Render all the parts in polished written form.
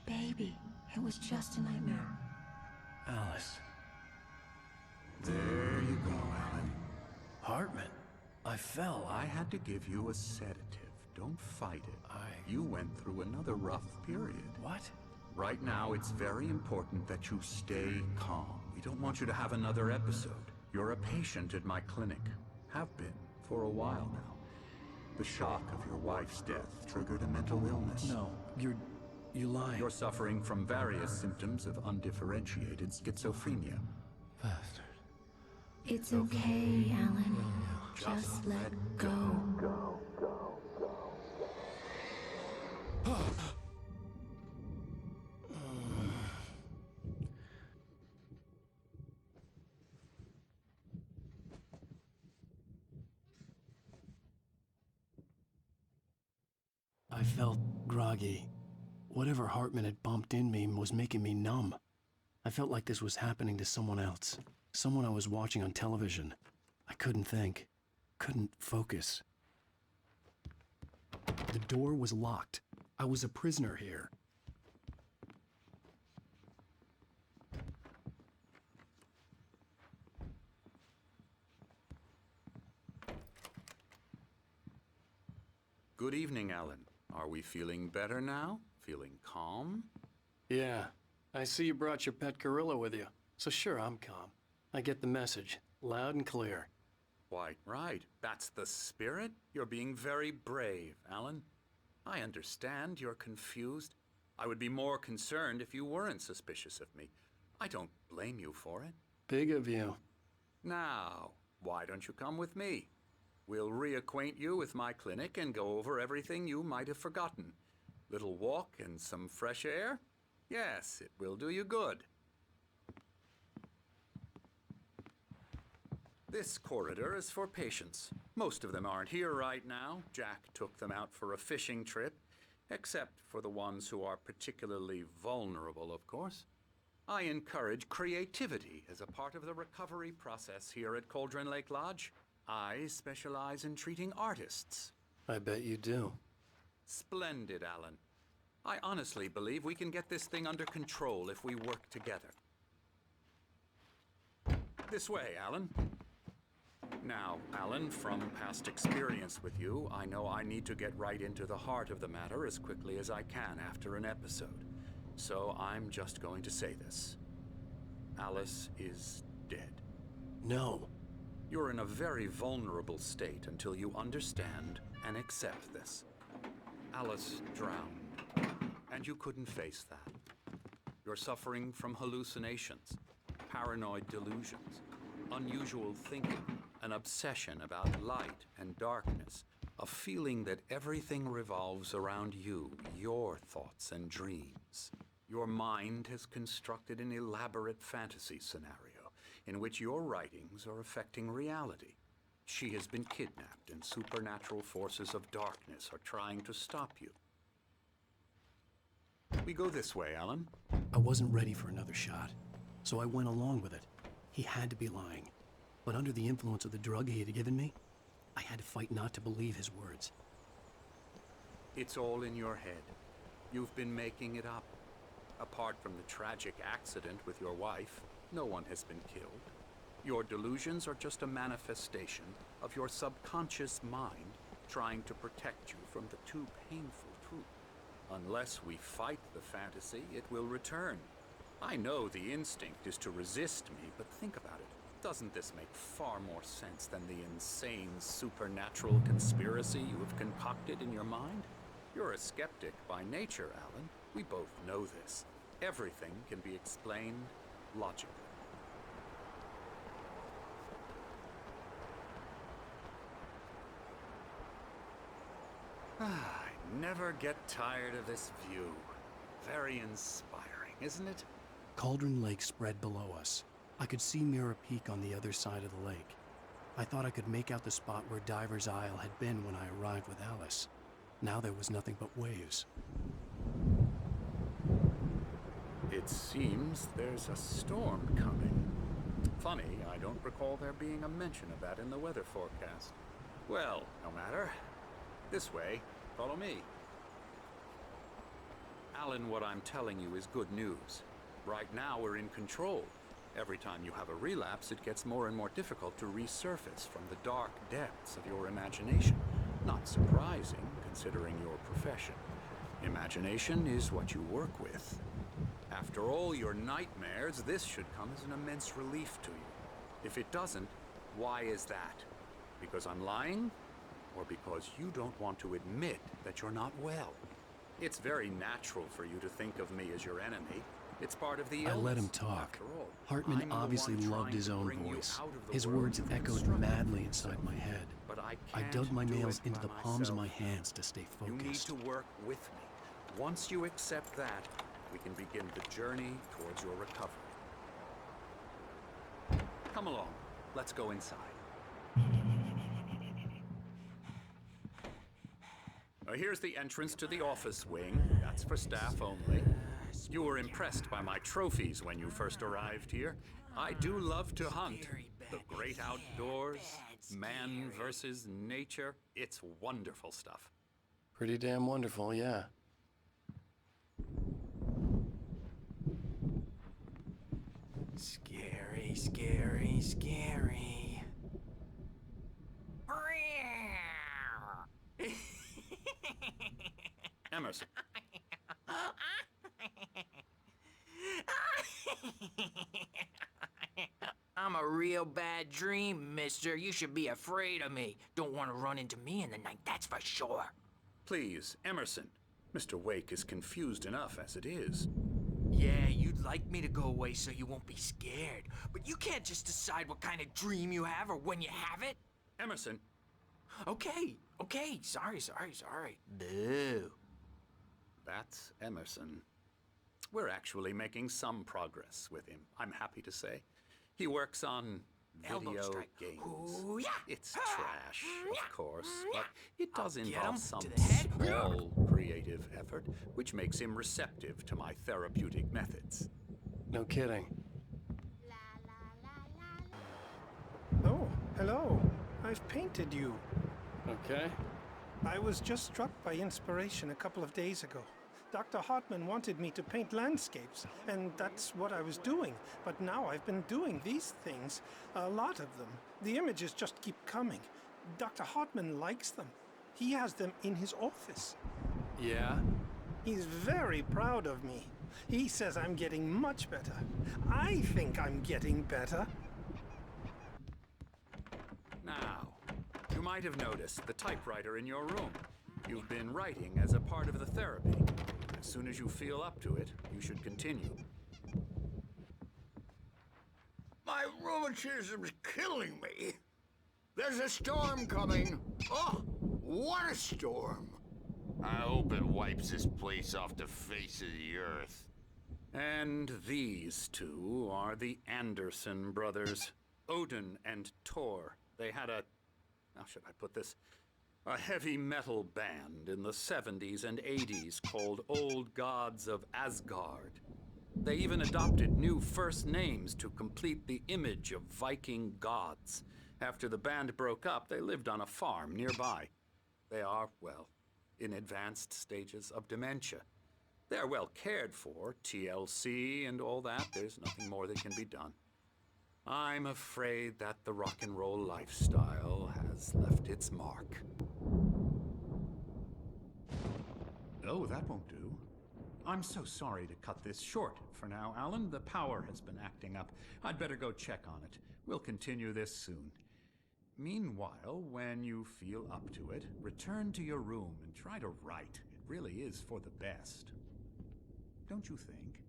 baby. It was just a nightmare. Alice. There you go, Alan. Hartman. I fell. I had to give you a sedative. Don't fight it. You went through another rough period. What? Right now, it's very important that you stay calm. We don't want you to have another episode. You're a patient at my clinic. Have been for a while now. The shock of your wife's death triggered a mental illness. No, you lying. You're suffering from various symptoms of undifferentiated schizophrenia. Bastard. It's okay, Alan. Just let go. I felt groggy. Whatever Hartman had bumped in me was making me numb. I felt like this was happening to someone else. Someone I was watching on television. I couldn't think. Couldn't focus. The door was locked. I was a prisoner here. Good evening, Alan. Are we feeling better now? Feeling calm? Yeah. I see you brought your pet gorilla with you. So sure, I'm calm. I get the message. Loud and clear. Quite right. That's the spirit. You're being very brave, Alan. I understand you're confused. I would be more concerned if you weren't suspicious of me. I don't blame you for it. Big of you. Now, why don't you come with me? We'll reacquaint you with my clinic and go over everything you might have forgotten. Little walk and some fresh air? Yes, it will do you good. This corridor is for patients. Most of them aren't here right now. Jack took them out for a fishing trip, except for the ones who are particularly vulnerable, of course. I encourage creativity as a part of the recovery process here at Cauldron Lake Lodge. I specialize in treating artists. I bet you do. Splendid, Alan. I honestly believe we can get this thing under control if we work together. This way, Alan. Now, Alan, from past experience with you, I know I need to get right into the heart of the matter as quickly as I can after an episode. So I'm just going to say this. Alice is dead. No. You're in a very vulnerable state until you understand and accept this. Alice drowned, and you couldn't face that. You're suffering from hallucinations, paranoid delusions, unusual thinking, an obsession about light and darkness, a feeling that everything revolves around you, your thoughts and dreams. Your mind has constructed an elaborate fantasy scenario in which your writings are affecting reality. She has been kidnapped, and supernatural forces of darkness are trying to stop you. We go this way, Alan. I wasn't ready for another shot, so I went along with it. He had to be lying. But under the influence of the drug he had given me, I had to fight not to believe his words. It's all in your head. You've been making it up. Apart from the tragic accident with your wife, no one has been killed. Your delusions are just a manifestation of your subconscious mind trying to protect you from the too painful truth. Unless we fight the fantasy, it will return. I know the instinct is to resist me, but think about it. Doesn't this make far more sense than the insane supernatural conspiracy you have concocted in your mind? You're a skeptic by nature, Alan. We both know this. Everything can be explained logically. I never get tired of this view. Very inspiring, isn't it? Cauldron Lake spread below us. I could see Mirror Peak on the other side of the lake. I thought I could make out the spot where Diver's Isle had been when I arrived with Alice. Now there was nothing but waves. It seems there's a storm coming. Funny, I don't recall there being a mention of that in the weather forecast. Well, no matter. This way. Follow me. Alan, what I'm telling you is good news. Right now, we're in control. Every time you have a relapse, it gets more and more difficult to resurface from the dark depths of your imagination. Not surprising, considering your profession. Imagination is what you work with. After all your nightmares, this should come as an immense relief to you. If it doesn't, why is that? Because I'm lying? Or because you don't want to admit that you're not well? It's very natural for you to think of me as your enemy. It's part of the illness. I let him talk. After all, Hartman I'm the obviously one loved trying his to own bring you voice. out of the His world words you've echoed constructed madly for inside yourself. my head. But I I can't dug my do nails it into by the palms of my myself. hands to stay You need focused. to work with me. Once you accept that, we can begin the journey towards your recovery. Come along. Let's go inside. Here's the entrance to the office wing. That's for staff only. You were impressed by my trophies when you first arrived here. I do love to hunt. The great outdoors, man versus nature. It's wonderful stuff. Pretty damn wonderful, yeah. Scary, scary, scary. Emerson. I'm a real bad dream, mister. You should be afraid of me. Don't want to run into me in the night, that's for sure. Please, Emerson. Mr. Wake is confused enough as it is. Yeah, you'd like me to go away so you won't be scared. But you can't just decide what kind of dream you have or when you have it. Emerson. Okay. Sorry. Boo. That's Emerson. We're actually making some progress with him, I'm happy to say. He works on Elbow video strike. games. Ooh, yeah. It's trash, of course, but it does I'll get involve him some to the head. small creative effort, which makes him receptive to my therapeutic methods. No kidding. Oh, hello. I've painted you. Okay. I was just struck by inspiration a couple of days ago. Dr. Hartman wanted me to paint landscapes, and that's what I was doing. But now I've been doing these things, a lot of them. The images just keep coming. Dr. Hartman likes them. He has them in his office. Yeah? He's very proud of me. He says I'm getting much better. I think I'm getting better. Now, you might have noticed the typewriter in your room. You've been writing as a part of the therapy. As soon as you feel up to it, you should continue. My rheumatism's killing me. There's a storm coming. Oh, what a storm. I hope it wipes this place off the face of the earth. And these two are the Anderson brothers, Odin and Tor. They had how should I put this? A heavy metal band in the 70s and 80s called Old Gods of Asgard. They even adopted new first names to complete the image of Viking gods. After the band broke up, they lived on a farm nearby. They are, well, in advanced stages of dementia. They're well cared for, TLC and all that. There's nothing more that can be done. I'm afraid that the rock and roll lifestyle has left its mark. Oh, that won't do. I'm so sorry to cut this short for now, Alan. The power has been acting up. I'd better go check on it. We'll continue this soon. Meanwhile, when you feel up to it, return to your room and try to write. It really is for the best. Don't you think?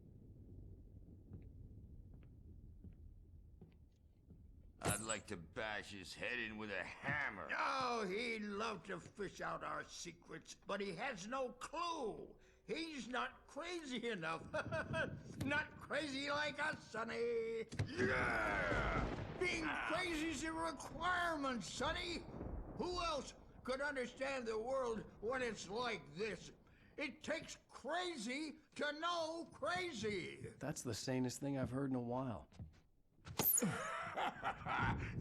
I'd like to bash his head in with a hammer. Oh, he'd love to fish out our secrets, but he has no clue. He's not crazy enough. Not crazy like us, Sonny. Yeah! Being crazy's a requirement, Sonny. Who else could understand the world when it's like this? It takes crazy to know crazy. That's the sanest thing I've heard in a while.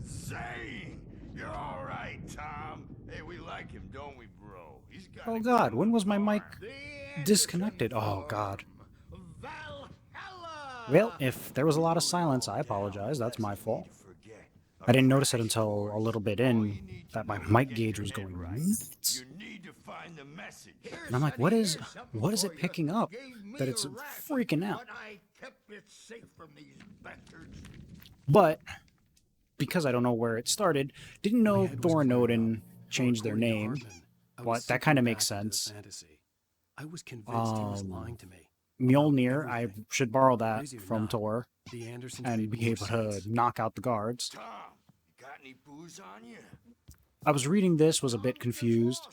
Zane! You're all right, Tom. Hey, we like him, don't we, bro? He's got Oh a God, good when was my mic heart. The disconnected? Anderson Oh God. Farm. Well, Valhalla! if there was a lot of silence, I apologize. That's my fault. I A didn't notice it crash until a course. little bit All in you need to that my know to mic get gauge your was head going right. nuts. You need to find the message. Here, And I'm like, Sonny, what is here's something it for you. picking up Gave me that it's a rat, freaking out? But I kept it safe from these bastards. But because I don't know where it started, didn't My know head was Thor and clearing Odin up. changed their According to name. Hartman, I was But that sinking kind of back makes into the sense. fantasy. I was convinced he was lying to me. Mjolnir, About I everything. should borrow that Crazy or from not, Thor the Andersons and made be more able to sense. knock out the guards. Tom, you got any booze on you? I was reading this, was a bit confused.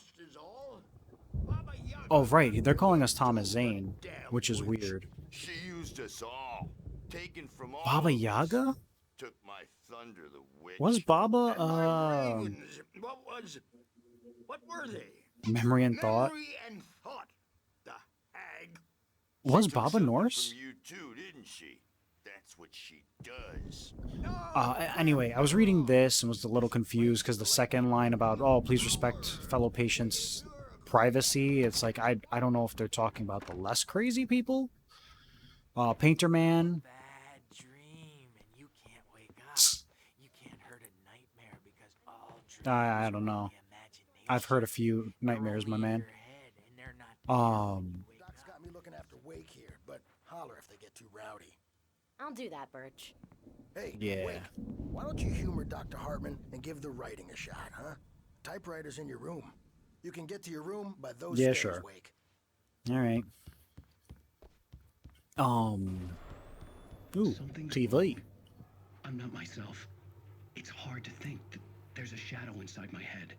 Oh, right, they're calling us Thomas Zane, which is weird. She used us all. Taken from all Baba of us. Yaga? Took my thunder, the witch. Was Baba, Ravens. What were they? Memory and Thought? Memory and thought. The hag. Was Took Baba something Norse? From you too, didn't she? That's what she does. Anyway, I was reading this and was a little confused because the second line about, oh, please respect fellow patients' privacy, it's like, I don't know if they're talking about the less crazy people. Painter Man. Bad dream, and you can't wake up. You can't hurt a nightmare because all dreams I don't know. are the imagination. I've heard a few nightmares, my They're only in man. your head, and they're not there when you wake Doc's up. got me looking after Wake here, but holler if they get too rowdy. I'll do that, Birch. Hey, Yeah. Wake, why don't you humor Dr. Hartman and give the writing a shot, huh? Typewriter's in your room. You can get to your room by those Yeah, stairs, sure. Wake. All right. Ooh, Something's TV. wrong. I'm not myself. It's hard to think that there's a shadow inside my head.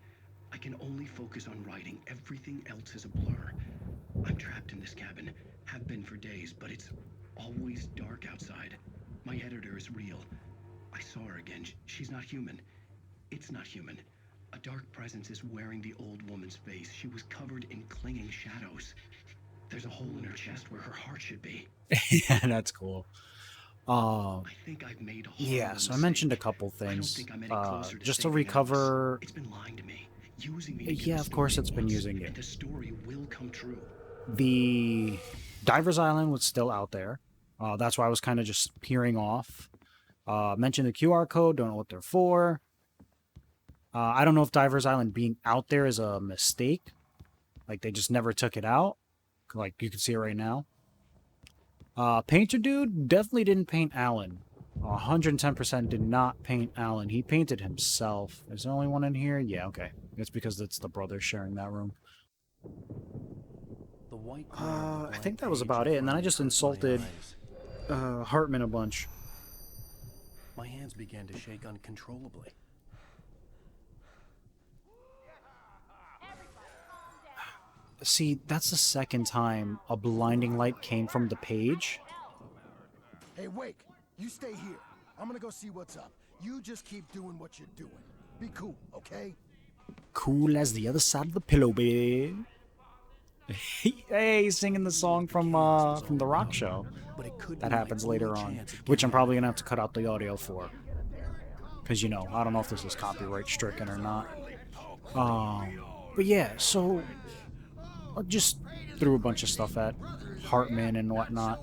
I can only focus on writing. Everything else is a blur. I'm trapped in this cabin. Have been for days, but it's always dark outside. My editor is real. I saw her again. She's not human. It's not human. A dark presence is wearing the old woman's face. She was covered in clinging shadows. There's a hole in her chest where her heart should be. Yeah, that's cool. I think I've made a Yeah, horrible so I mentioned a mistake. couple I don't things. think I'm any closer to Just to saving recover. Alice. It's been lying to me, using me to get Yeah, the of course story it's it been wants, using you. and the story will come true. The Diver's Island was still out there. That's why I was kind of just peering off. Mentioned the QR code, don't know what they're for. I don't know if Diver's Island being out there is a mistake. Like, they just never took it out. Like, you can see it right now. Painter dude definitely didn't paint Alan. 110% did not paint Alan. He painted himself. Is there only one in here? Yeah, okay. It's because it's the brothers sharing that room. The white I think that was about it. And then I just insulted Hartman a bunch. My hands began to shake uncontrollably. See, that's the second time a blinding light came from the page. Hey, Wake, you stay here. I'm gonna go see what's up. You just keep doing what you're doing. Be cool, okay? Cool as the other side of the pillow, baby. Hey, singing the song from the rock show. But it could That be my happens only later on, chance at which I'm getting probably gonna have to cut out the audio for. Because, you know, I don't know if this is copyright stricken or not. But yeah, so I just threw a bunch of stuff at Hartman and whatnot.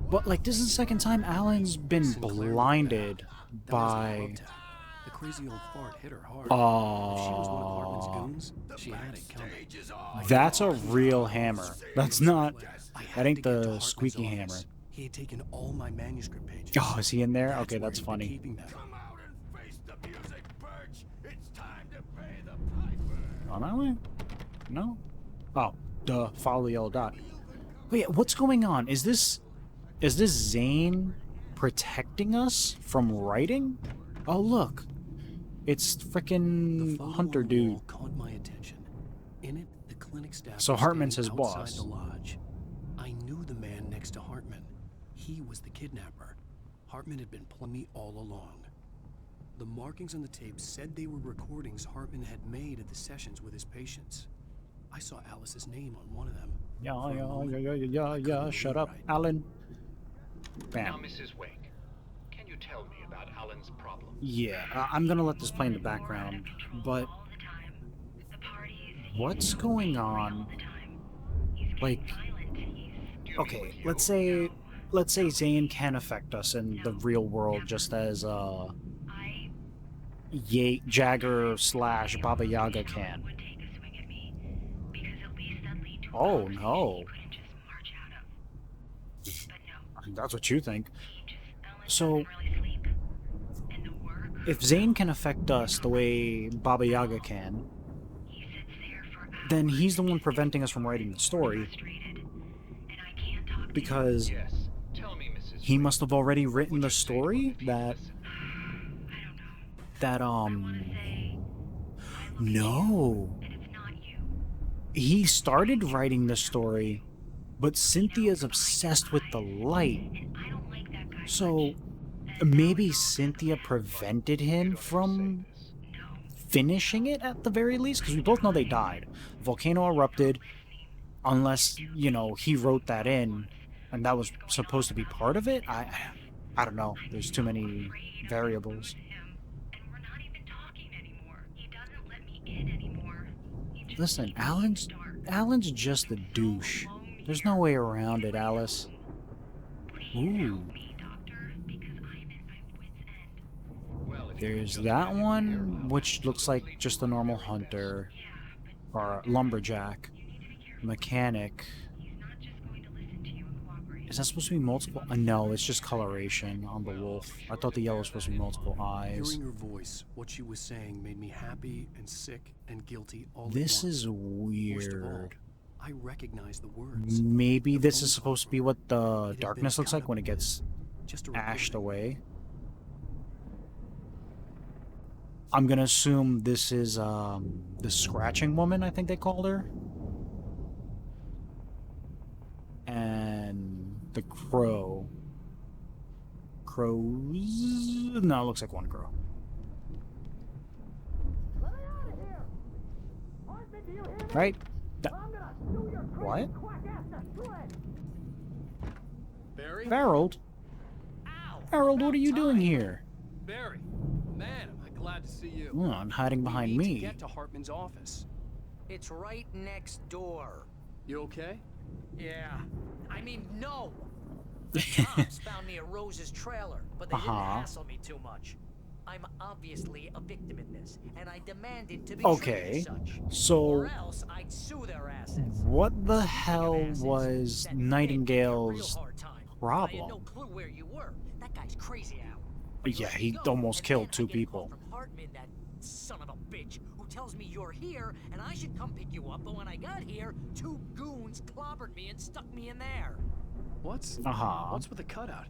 But like, this is the second time Alan's been Sinclair blinded That was a by. love tap. The crazy old fart hit her hard. If she was one of Hartman's goons, she had it coming. That's a real hammer. That's not. I had That to ain't get to the Hartman's squeaky office. hammer. He had taken all my manuscript pages. Oh, is he in there? That's Okay, where that's he'd been funny. keeping them. Come out and face the music, Birch. It's time to pay the piper. On that way? No? Oh, duh. Follow the yellow dot. Wait, what's going on? Is this Zane protecting us from writing? Oh, look. It's The frickin' photo Hunter on the wall dude. caught my attention. In it, the clinic staff So was Hartman's standing his outside boss. the lodge. I knew the man next to Hartman. He was the kidnapper. Hartman had been playing me all along. The markings on the tape said they were recordings Hartman had made at the sessions with his patients. I saw Alice's name on one of them. Yeah, For a yeah, moment, yeah, I yeah, yeah, couldn't yeah. read Shut up, right. Alan. Now, Bam. Mrs. Wake, tell me about Alan's problem. Yeah, I'm gonna let this play in the background, but what's going on? Like, okay, let's say Zane can affect us in the real world just as Jagger / Baba Yaga can. Oh no. That's what you think. So, if Zane can affect us the way Baba Yaga can, then he's the one preventing us from writing the story. Because he must have already written the story that no. He started writing the story, but Cynthia's obsessed with the light. So maybe Cynthia prevented him from finishing it at the very least, because we both know they died. Volcano erupted, unless, you know, he wrote that in, and that was supposed to be part of it. I don't know. There's too many variables. Listen, Alan's just a douche. There's no way around it, Alice. Ooh. There's that one, which looks like just a normal hunter. Or lumberjack. Mechanic. Is that supposed to be multiple? No, it's just coloration on the wolf. I thought the yellow was supposed to be multiple eyes. Hearing her voice, what she was saying made me happy and sick and guilty all This at once. is Worst of all, weird. I recognize the words. Maybe this is supposed to be what the darkness looks like when it gets Just a ashed recording. away. I'm gonna assume this is the scratching woman, I think they called her. And the crow. Crows? No, it looks like one crow. Right? What? Barry? Harold? Harold, what are you doing here? Barry, man, am I glad to see you. Oh, I'm hiding behind we need me. to get to Hartman's office. It's right next door. You okay? Yeah. I mean, no. The cops found me at Rose's trailer, but they didn't hassle me too much. I'm obviously a victim in this, and I demanded to be treated as such. So Or else I'd sue their assets. what the hell was That Nightingale's real hard time. I had problem? no clue where you were. That guy's crazy out. Yeah, he almost killed 2 people. From Hartman, that son of a bitch, who tells me you're here and I should come pick you up, but when I got here, 2 goons clobbered me and stuck me in there. What's with the cutout?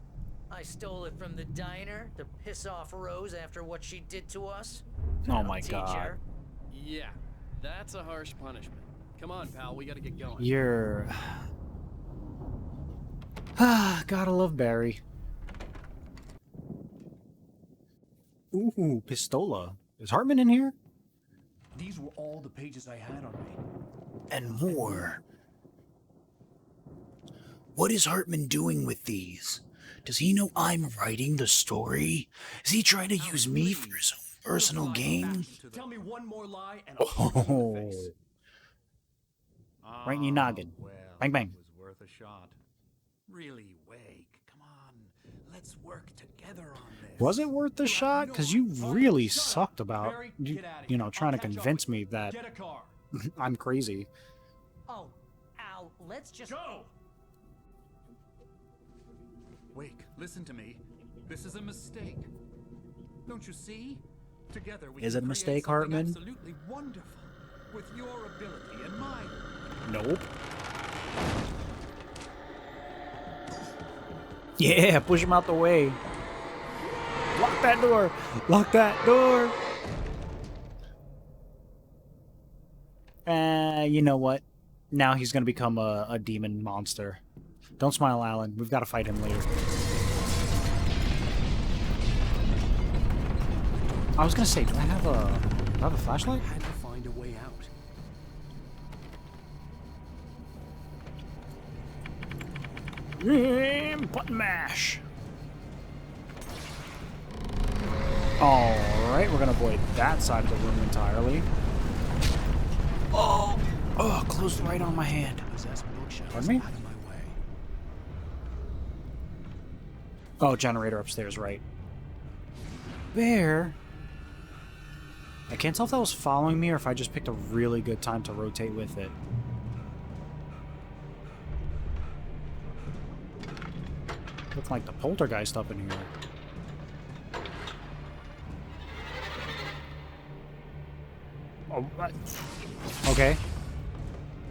I stole it from the diner to piss off Rose after what she did to us. Oh my Teach god. her. Yeah, that's a harsh punishment. Come on, pal, we gotta get going. You're... Gotta love Barry. Ooh, Pistola. Is Hartman in here? These were all the pages I had on me. And more. What is Hartman doing with these? Does he know I'm writing the story? Is he trying to use me for his own personal gain? Tell me one more lie and I'll shoot you in the face. Right in your noggin. Well, Bang, bang. It was worth a shot. Really, Wake. Come on. Let's work together on this. Was it worth the shot? Because you really sucked about, you know, trying to convince me that Get a car. I'm crazy. Oh, Al, let's just Go! Wake, listen to me. This is a mistake. Don't you see? Together we Is can it a create mistake, something Hartman? Absolutely wonderful. With your ability and mine. Nope. Yeah, push him out the way. Lock that door. Lock that door. You know what? Now he's gonna become a demon monster. Don't smile, Alan. We've got to fight him later. I was gonna say, do I have a flashlight? I had to find a way out. Button mash. Alright, we're gonna avoid that side of the room entirely. Oh! Oh, closed right on my hand. Pardon me? Oh, generator upstairs, right. Bear? I can't tell if that was following me or if I just picked a really good time to rotate with it. Looking like the poltergeist up in here. Oh, okay.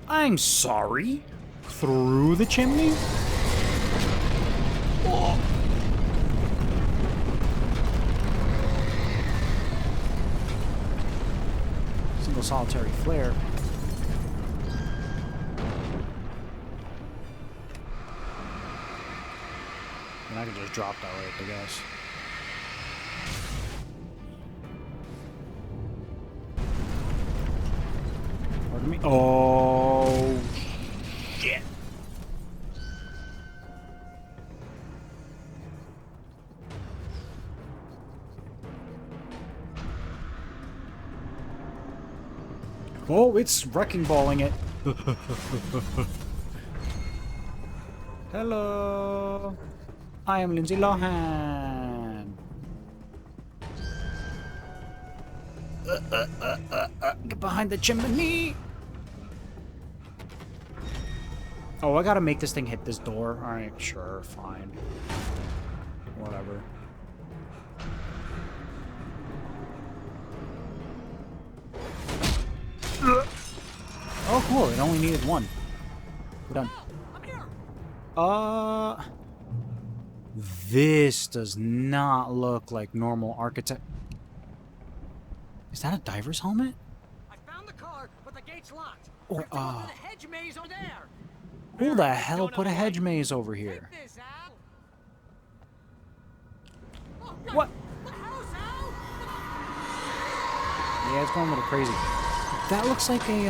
I'm sorry. Through the chimney? Oh. Single solitary flare. And I can just drop that right, I guess. Pardon me? Oh, shit. Oh, it's wrecking balling it. Hello. I am Lindsay Lohan. Get behind the chimney. Oh, I gotta make this thing hit this door. Alright, sure, fine. Whatever. Oh, cool. It only needed one. We're done. This does not look like normal architect. Is that a diver's helmet? I found the car, but the gate's locked. Or, the hedge maze over there. Who the hell put a hedge maze over here? This, Al. What? The house, Al. Yeah, it's going a little crazy. That looks like a,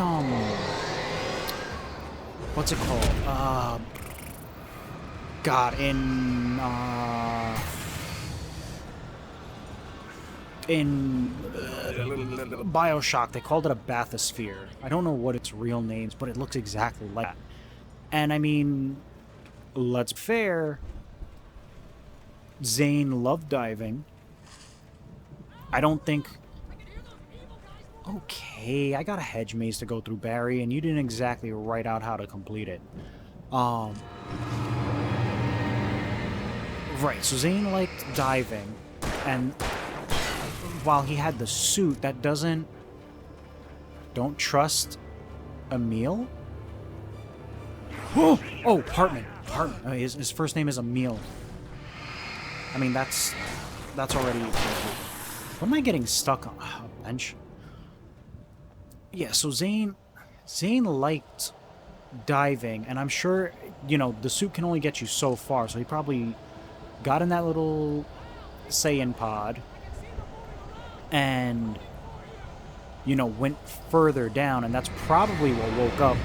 what's it called? God, in BioShock, they called it a bathysphere. I don't know what its real names, but it looks exactly like that. And I mean, let's be fair, Zane loved diving. I don't think... Okay, I got a hedge maze to go through, Barry, and you didn't exactly write out how to complete it. Right, so Zane liked diving, and while he had the suit, that doesn't... Don't trust Emil? Oh, Hartman. Hartman. His first name is Emil. I mean, that's already... What am I getting stuck on? Oh, bench? Yeah, so Zane liked diving, and I'm sure, you know, the suit can only get you so far, so he probably got in that little Saiyan pod and, you know, went further down, and that's probably what woke up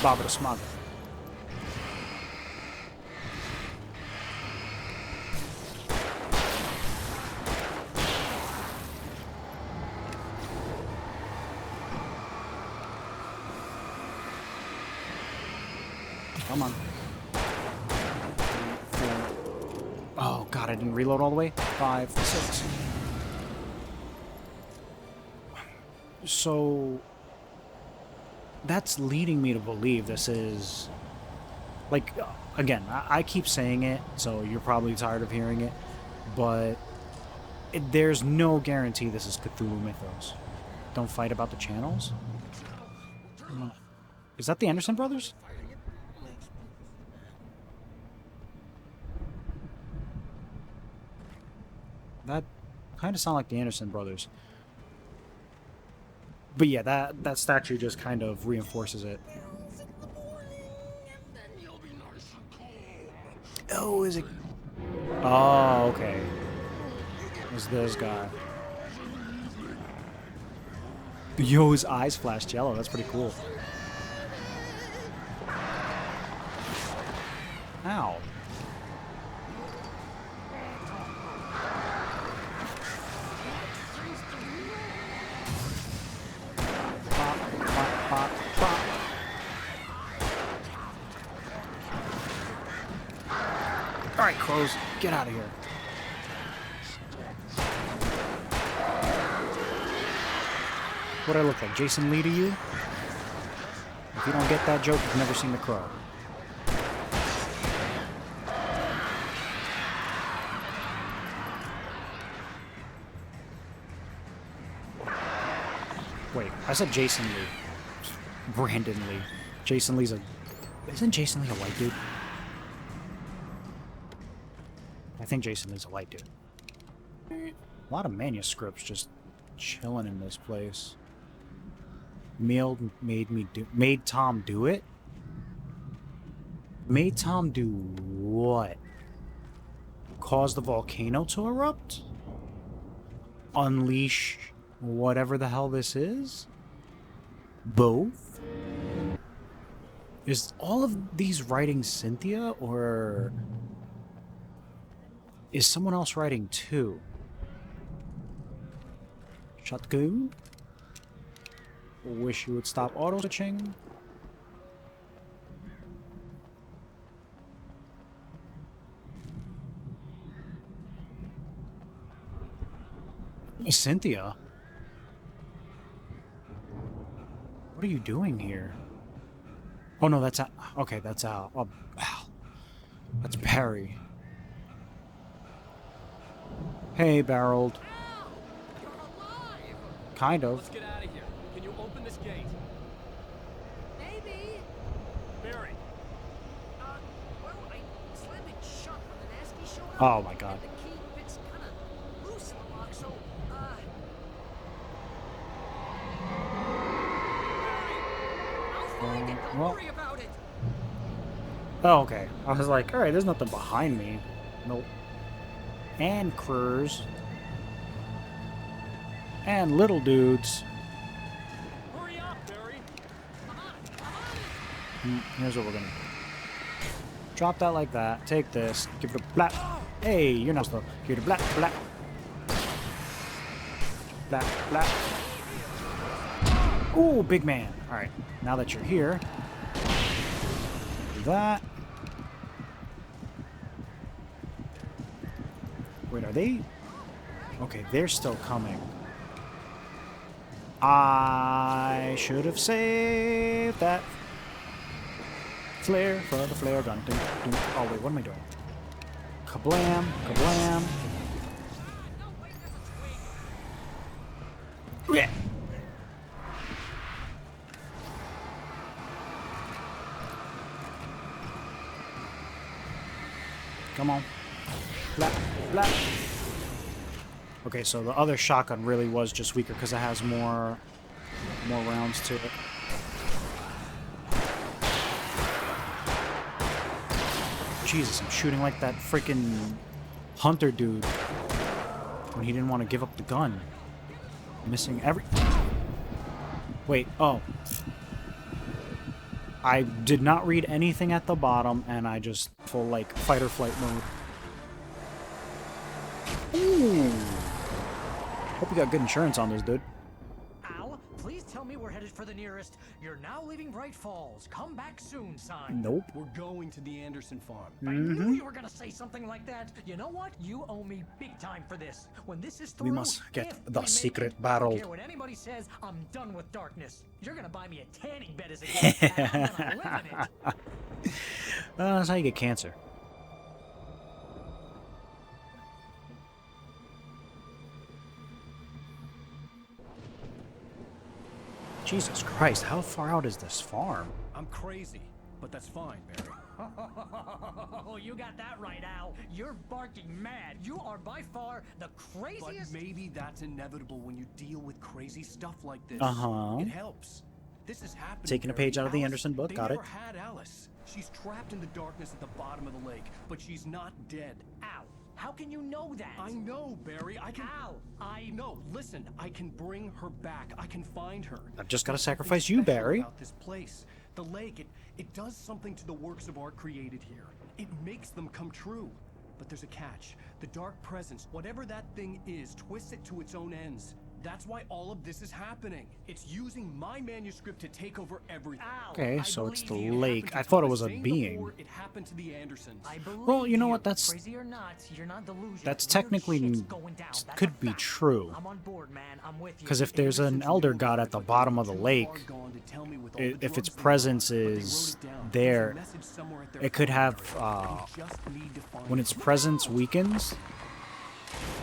Baba the Smog. Come on. 4. Oh, God, I didn't reload all the way. 5, 6. So... that's leading me to believe this is... Like, again, I keep saying it, so you're probably tired of hearing it, but there's no guarantee this is Cthulhu Mythos. Don't fight about the channels? Is that the Anderson brothers? That kind of sound like the Anderson brothers. But yeah, that statue just kind of reinforces it. Oh, is it? Oh, okay. It's this guy. Yo, his eyes flashed yellow. That's pretty cool. Ow. Pop, pop. Alright, crows, get out of here. What do I look like, Jason Lee to you? If you don't get that joke, you've never seen The Crow. Wait, I said Jason Lee. Brandon Lee. Jason Lee's a... Isn't Jason Lee a white dude? I think Jason Lee's a white dude. A lot of manuscripts just chilling in this place. Made Tom do it? Made Tom do what? Cause the volcano to erupt? Unleash whatever the hell this is? Both? Is all of these writing Cynthia, or is someone else writing too? Shotgun? Wish you would stop auto-switching. Cynthia? What are you doing here? Oh no, that's Al. Okay, that's Al. Oh, Al. That's Barry. Hey, Barreled. Kind of. Let's get out of here. Can you open this gate? Maybe. Barry. Well, I slammed it shut when the nasty showed up. Oh my god. And the key fits kind of loose in the lock, so, Barry, I'll find it. Don't worry about it. Oh, okay. I was like, alright, there's nothing behind me. Nope. And curs. And little dudes. Hurry up, Barry. Here's what we're gonna do. Drop that like that. Take this. Give it a blap. Hey, you're not slow. Give it a blap, blap. Blap, blap. Ooh, big man. Alright, now that you're here, do that. Wait, are they? Okay, they're still coming. I should have saved that flare for the flare gun. Dun, dun. Oh wait, what am I doing? Kablam, kablam. Yeah. Come on. Blap, blap. Okay, so the other shotgun really was just weaker because it has more rounds to it. Jesus, I'm shooting like that freaking hunter dude when he didn't want to give up the gun. Missing every... Wait, oh. I did not read anything at the bottom, and I just full, like, fight or flight mode. Ooh. Hope you got good insurance on this, dude. Al, please tell me we're headed for the nearest "You're now leaving Bright Falls. Come back soon" sign. Nope. We're going to the Anderson farm. I knew you were gonna say something like that. You know what? You owe me big time for this. When this is through, We must get if the we make secret it, barrel. I don't care what anybody says. I'm done with darkness. You're gonna buy me a tanning bed as a gift, and I'm gonna live in it. That's how you get cancer. Jesus Christ, how far out is this farm? I'm crazy, but that's fine, Barry. Oh, you got that right, Al. You're barking mad. You are by far the craziest. But maybe that's inevitable when you deal with crazy stuff like this. Uh-huh. It helps. This is happening. Taking a Barry. page out of the Alice, Anderson book, they got it. never had Alice. She's trapped in the darkness at the bottom of the lake, but she's not dead. Al, how can you know that? I know, Barry. I can. Al, No, listen. I can bring her back. I can find her. I've just got to There's something sacrifice you, special Barry. About this place, the lake, it does something to the works of art created here. It makes them come true. But there's a catch. The dark presence, whatever that thing is, twists it to its own ends. That's why all of this is happening. It's using my manuscript to take over everything. Okay, so it's the lake. I thought it was a being. It happened to the Andersons. Well, you know what? That's Crazy or not, you're not delusional. that's Weird technically shit's going down. That's could a be fact. true. I'm on board, man. I'm with you. Because if there's an elder god at the bottom of the lake, if its presence is there, it could have, when its presence weakens,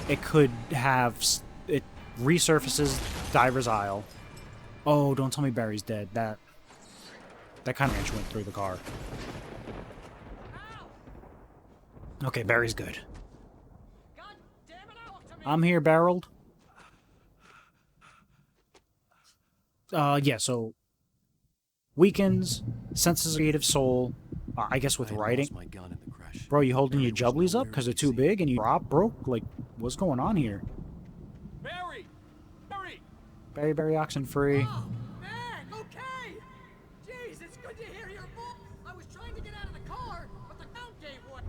it could have, it resurfaces Diver's Isle. Oh, don't tell me Barry's dead. That kind of wrench went through the car. Okay, Barry's good. I'm here, Barreled. Yeah, so weakens, senses of creative soul, I guess with writing. Bro, you holding your jubblies up because they're too big and you drop, bro? Like, what's going on here? Barry! Barry! Barry, oxen free. Oh, man, okay. Jeez, it's good to hear your voice. I was trying to get out of the car, but the count gave way.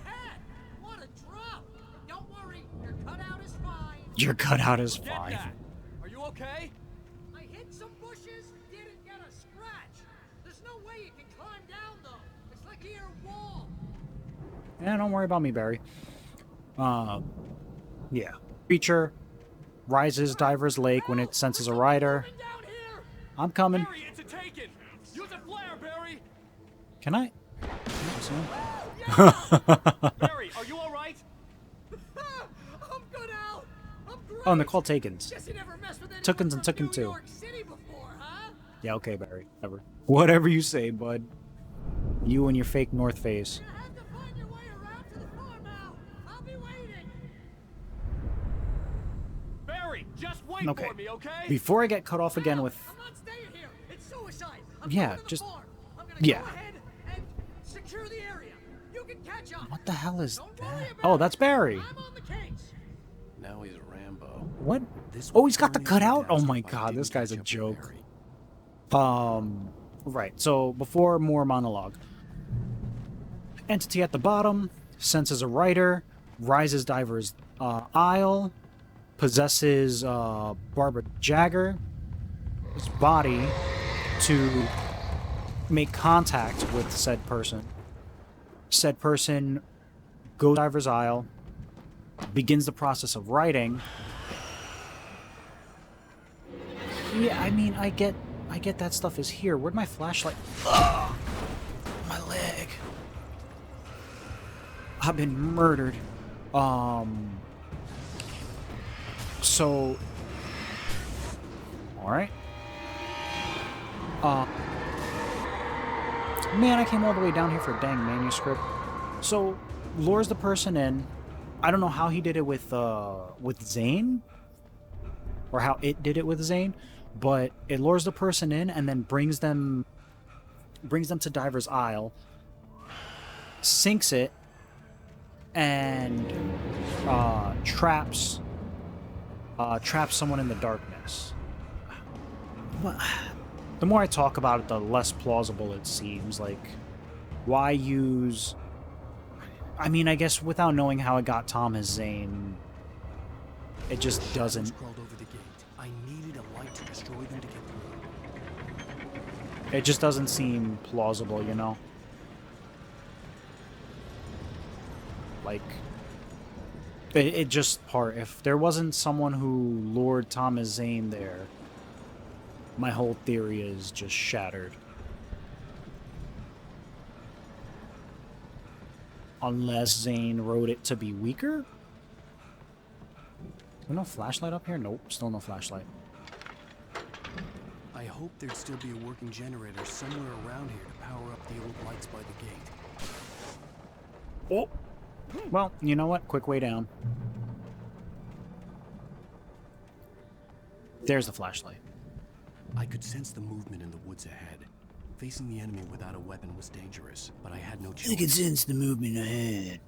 Man, what a drop. Don't worry, your cutout is fine. Your cutout is Get fine. that. Are you okay? I hit some bushes, didn't get a scratch. There's no way you can climb down, though. It's like a wall. Yeah, don't worry about me, Barry. Yeah. Creature rises Diver's Lake when it senses a rider. I'm coming. Barry, it's a taken. Use a flare, Barry. Can I? Barry, are you all right? I'm good out. I'm great. Oh, and they're called Takens. Guess you never messed with anyone Tookens and from Tooken New too. York City before, huh? Yeah, okay, Barry. Whatever you say, bud. You and your fake North Face. You have to find your way around to the farm now. I'll be waiting. Barry, just wait Okay. for me, okay? Before I get cut off again with... I'm not staying here. It's suicide. I'm Yeah, going to the just... farm. I'm gonna Yeah. go ahead and secure the area. You can catch up. What the hell is Don't that? worry about Oh, it. that's Barry. I'm on the case. Now he's Rambo. What? This Oh, would he's got the burn cutout? down Oh my if I god, didn't this guy's a catch up with joke. Barry. Right, so before more monologue. Entity at the bottom, senses a writer, rises Diver's Isle, possesses Barbara Jagger's body to make contact with said person. Said person goes to Diver's Isle, begins the process of writing. Yeah, I mean, I get that stuff is here. Where'd my flashlight? Ugh, my leg. I've been murdered. So, all right. Man, I came all the way down here for a dang manuscript. So, lures the person in. I don't know how he did it with Zane, or how it did it with Zane, but it lures the person in and then brings them to Diver's Isle, sinks it, and traps someone in the darkness. But the more I talk about it, the less plausible it seems. Like, why use... I mean, I guess without knowing how it got Tom as Zane, it just doesn't... I needed a light to destroy them to get through. It just doesn't seem plausible, you know? Like, it just if there wasn't someone who lured Tom as Zane there, my whole theory is just shattered. Unless Zane wrote it to be weaker? Is there no flashlight up here? Nope, still no flashlight. I hope there'd still be a working generator somewhere around here to power up the old lights by the gate. Oh! Well, you know what? Quick way down. There's the flashlight. I could sense the movement in the woods ahead. Facing the enemy without a weapon was dangerous, but I had no choice. I could sense the movement ahead.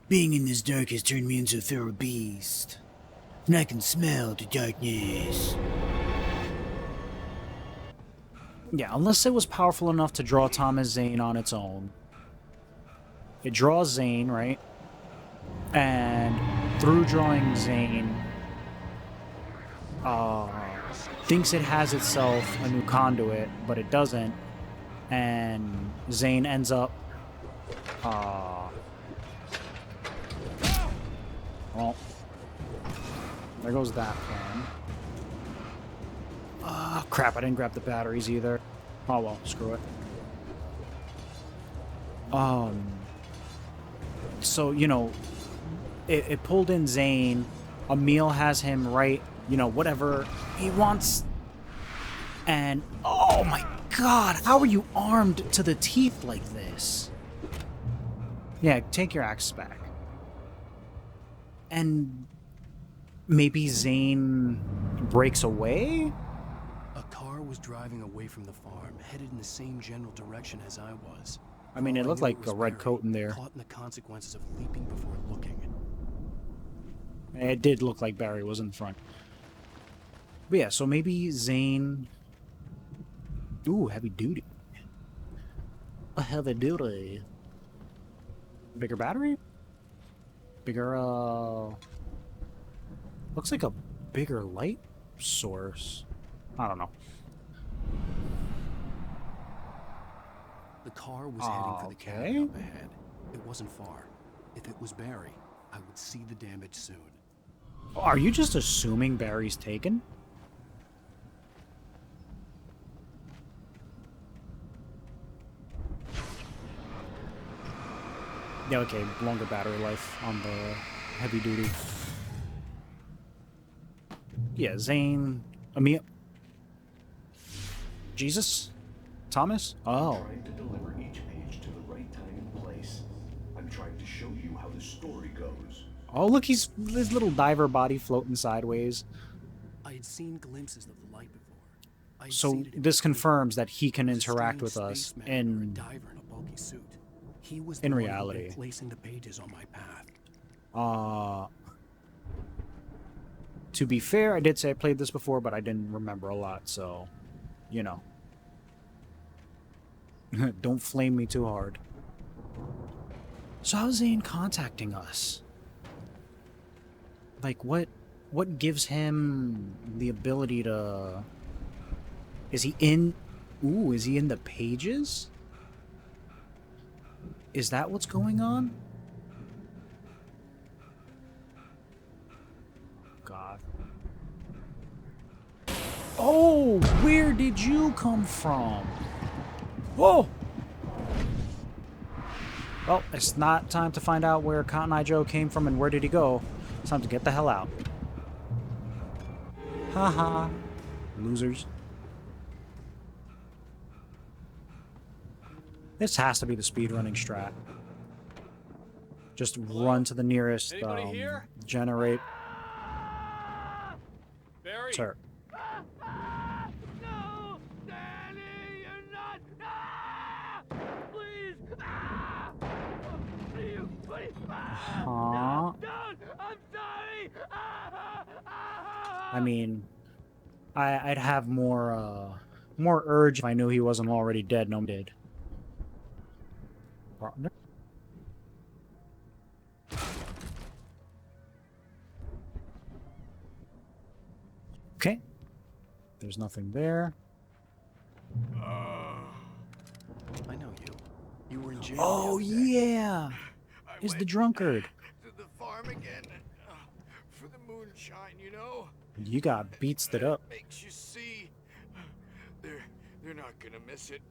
Being in this dark has turned me into a feral beast. And I can smell the darkness. Yeah, unless it was powerful enough to draw Thomas Zane on its own. It draws Zane, right? And through drawing Zane, thinks it has itself a new conduit, but it doesn't. And Zane ends up, well, there goes that plan. Crap, I didn't grab the batteries either. Oh well, screw it. So, you know, it pulled in Zane. Emil has him write, you know, whatever he wants. And, oh my god, how are you armed to the teeth like this? Yeah, take your axe back. And maybe Zane breaks away? A car was driving away from the farm, headed in the same general direction as I was. I mean, it looked like a red Barry, coat in there. caught in the consequences of leaping before looking. It did look like Barry was in front. But yeah, so maybe Zane... Ooh, heavy duty. A heavy duty. Bigger battery? Bigger, looks like a bigger light source. I don't know. The car was heading for the cabin up ahead. It wasn't far. If it was Barry, I would see the damage soon. Are you just assuming Barry's taken? Yeah, okay, longer battery life on the heavy duty. Yeah, Zane, Emil, Jesus, Thomas. Oh, I'm trying to deliver each page to the right time and place. I'm trying to show you how the story goes. oh, look, he's his little diver body floating sideways. I had seen glimpses of the light before. So this confirms that he can interact with us in diver in a bulky suit. He was in the one who reality. been placing the pages on my path. To be fair, I did say I played this before, but I didn't remember a lot, so, you know. Don't flame me too hard. So how's Zane contacting us? Like, what gives him the ability to... Is he in... Ooh, is he in the pages? Is that what's going on? God. Oh, where did you come from? Whoa! Well, it's not time to find out where Cotton Eye Joe came from and where did he go. It's time to get the hell out. Haha. Losers. This has to be the speedrunning strat. Just run to the nearest generate. Barry. Sir. No, Danny, you're not. Please. Please. Huh? Don't. I'm sorry. I mean, I'd have more urge if I knew he wasn't already dead. No one did. Partner. Okay. There's nothing there. I know you. You were in jail. Oh, yeah. Is the drunkard. To the farm again. For the moonshine, you know? You got beat stood up. Makes you see. They're not gonna miss it.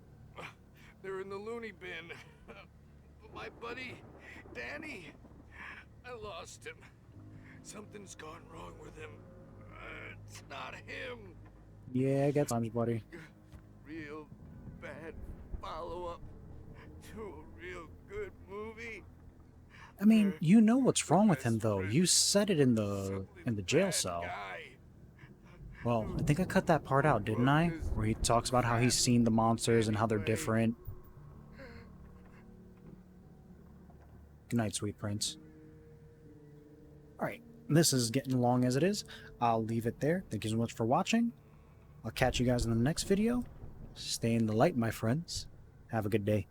They're in the loony bin. My buddy, Danny, I lost him. Something's gone wrong with him. It's not him. Yeah, I got times, buddy. Real bad follow-up to a real good movie. I mean, you know what's wrong with him, though. You said it in the jail cell. Well, I think I cut that part out, didn't I? Where he talks about how he's seen the monsters and how they're different. Good night, sweet prince. Alright, this is getting long as it is. I'll leave it there. Thank you so much for watching. I'll catch you guys in the next video. Stay in the light, my friends. Have a good day.